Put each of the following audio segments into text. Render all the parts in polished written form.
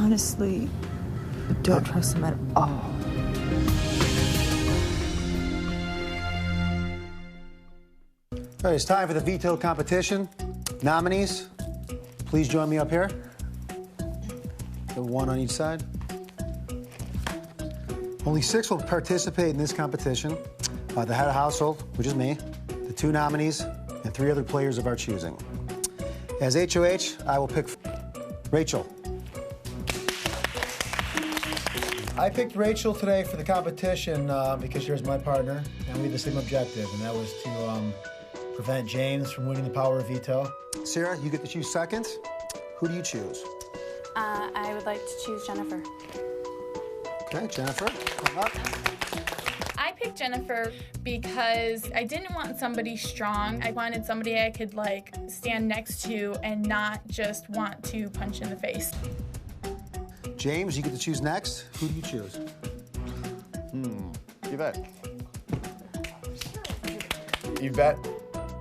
honestly don't trust him at all. All right, it's time for the veto competition. Nominees, please join me up here. The one on each side. Only 6 will participate in this competition. The head of household, which is me, the 2 nominees, and 3 other players of our choosing. As HOH, I will pick Rachel. I picked Rachel today for the competition because she's my partner, and we had the same objective, and that was to prevent James from winning the power of veto. Sarah, you get to choose second. Who do you choose? I would like to choose Jennifer. Okay, Jennifer, come up. I picked Jennifer because I didn't want somebody strong. I wanted somebody I could stand next to and not just want to punch in the face. James, you get to choose next. Who do you choose? Yvette. Yvette,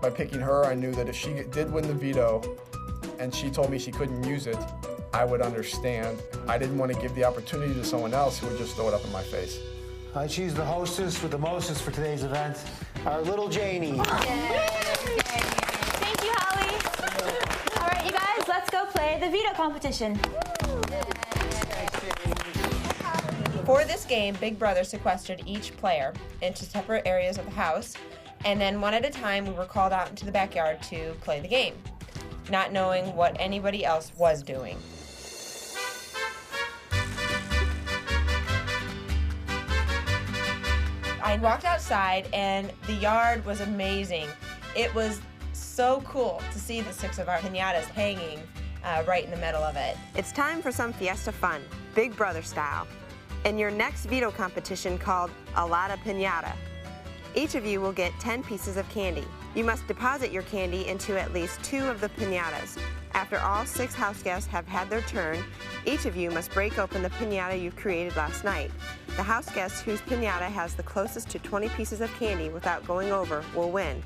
by picking her, I knew that if she did win the veto and she told me she couldn't use it, I would understand. I didn't want to give the opportunity to someone else who would just throw it up in my face. I choose the hostess with the mostest for today's event, our little Janie. Yay. Thank you, Holly. All right, you guys, let's go play the veto competition. For this game, Big Brother sequestered each player into separate areas of the house, and then one at a time we were called out into the backyard to play the game, not knowing what anybody else was doing. I walked outside and the yard was amazing. It was so cool to see the 6 of our piñatas hanging right in the middle of it. It's time for some fiesta fun, Big Brother style, in your next veto competition called A Lotta Piñata. Each of you will get 10 pieces of candy. You must deposit your candy into at least 2 of the piñatas. After all 6 house guests have had their turn, each of you must break open the piñata you created last night. The house guest whose piñata has the closest to 20 pieces of candy without going over will win.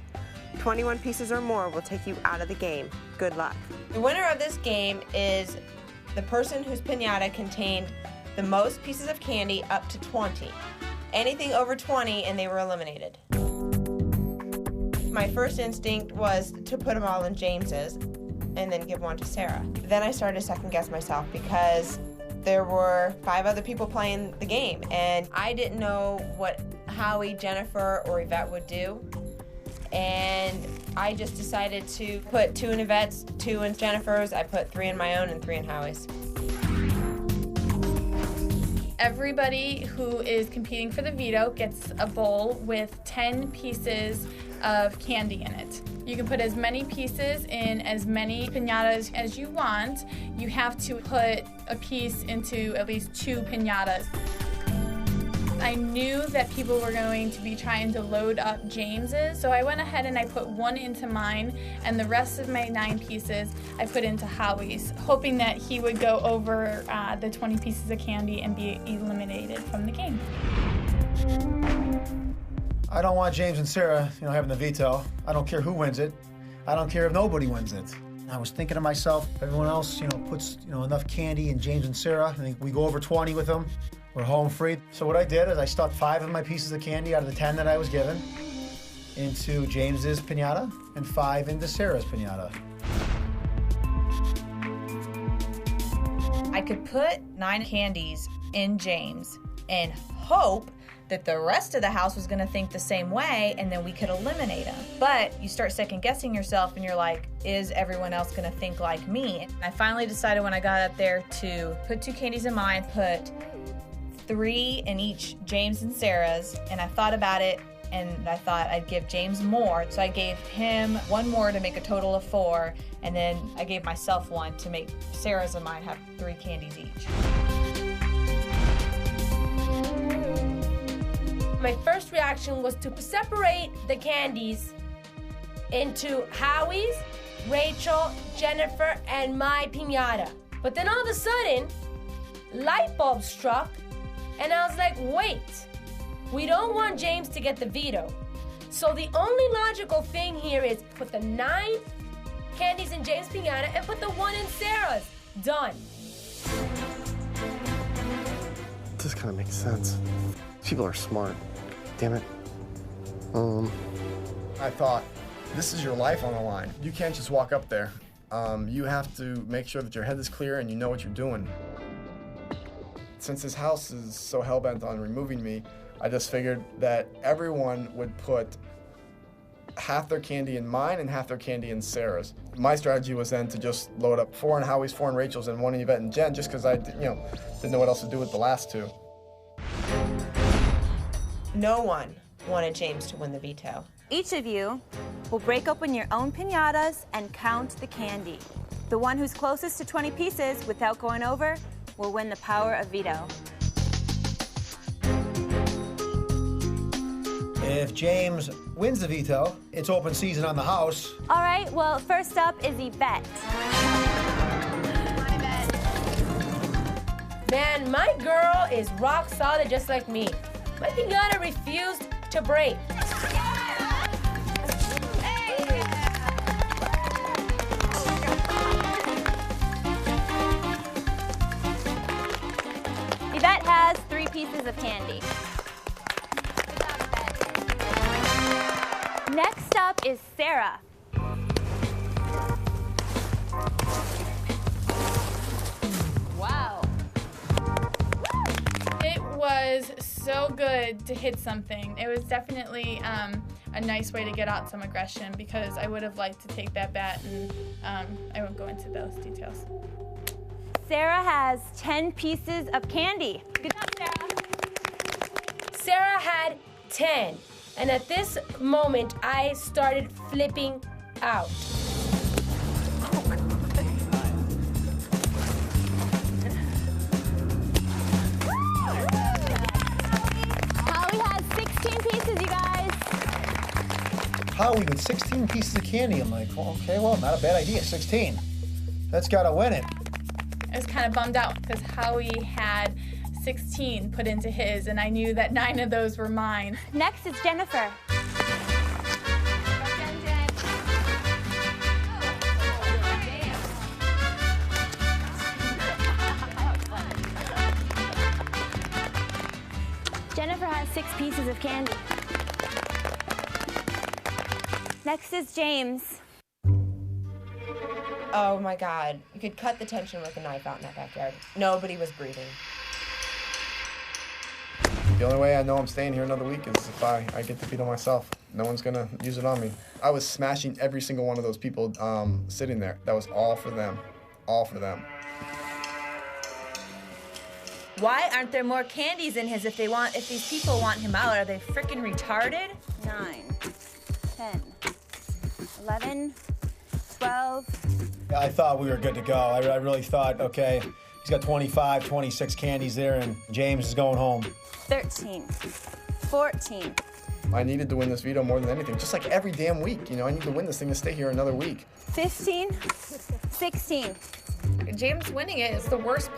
21 pieces or more will take you out of the game. Good luck. The winner of this game is the person whose piñata contained the most pieces of candy up to 20. Anything over 20 and they were eliminated. My first instinct was to put them all in James's and then give one to Sarah. Then I started to second guess myself because there were 5 other people playing the game and I didn't know what Howie, Jennifer, or Yvette would do. And I just decided to put 2 in Yvette's, 2 in Jennifer's. I put 3 in my own and 3 in Howie's. Everybody who is competing for the veto gets a bowl with 10 pieces of candy in it. You can put as many pieces in as many piñatas as you want. You have to put a piece into at least 2 piñatas. I knew that people were going to be trying to load up James's, so I went ahead and I put 1 into mine, and the rest of my 9 pieces I put into Howie's, hoping that he would go over the 20 pieces of candy and be eliminated from the game. I don't want James and Sarah, having the veto. I don't care who wins it. I don't care if nobody wins it. I was thinking to myself, if everyone else, puts, enough candy in James and Sarah, and we go over 20 with them, we're home free. So what I did is I stuck 5 of my pieces of candy out of the 10 that I was given into James's piñata and 5 into Sarah's piñata. I could put 9 candies in James and hope that the rest of the house was going to think the same way and then we could eliminate them. But you start second guessing yourself and you're like, is everyone else going to think like me? And I finally decided when I got up there to put 2 candies in mine, put 3 in each James and Sarah's, and I thought about it and I thought I'd give James more. So I gave him 1 more to make a total of 4, and then I gave myself 1 to make Sarah's and mine have 3 candies each. My first reaction was to separate the candies into Howie's, Rachel, Jennifer, and my piñata. But then all of a sudden, light bulb struck, and I was like, wait, we don't want James to get the veto. So the only logical thing here is put the 9 candies in James' piñata and put the 1 in Sarah's. Done. kind of makes sense. These people are smart. Damn it. I thought, this is your life on the line. You can't just walk up there. You have to make sure that your head is clear and you know what you're doing. Since this house is so hell-bent on removing me, I just figured that everyone would put half their candy in mine and half their candy in Sarah's. My strategy was then to just load up 4 in Howie's, 4 in Rachel's, and 1 in Yvette and Jen, just because I, didn't know what else to do with the last 2. No one wanted James to win the veto. Each of you will break open your own piñatas and count the candy. The one who's closest to 20 pieces without going over will win the power of veto. If James wins the veto, it's open season on the house. All right, well, first up is Yvette. Man, my girl is rock solid just like me. My piñata refused to break. Yvette has 3 pieces of candy. Next up is Sarah. Wow. It was so good to hit something. It was definitely a nice way to get out some aggression because I would have liked to take that bat and I won't go into those details. Sarah has 10 pieces of candy. Good job, Sarah. Sarah had 10. And at this moment, I started flipping out. Howie has 16 pieces, you guys. Howie with 16 pieces of candy. I'm like, well, okay, well, not a bad idea, 16. That's gotta win it. I was kind of bummed out because Howie had 16 put into his, and I knew that 9 of those were mine. Next is Jennifer. Jennifer has 6 pieces of candy. Next is James. Oh my God, you could cut the tension with a knife out in that backyard. Nobody was breathing. The only way I know I'm staying here another week is if I get the veto myself. No one's gonna use it on me. I was smashing every single one of those people sitting there. That was all for them. All for them. Why aren't there more candies in his if these people want him out? Are they freaking retarded? 9, 10, 11, 12. Yeah, I thought we were good to go. I really thought, okay, he's got 25, 26 candies there, and James is going home. 13, 14. I needed to win this veto more than anything, just like every damn week. I need to win this thing to stay here another week. 15, 16. James winning it is the worst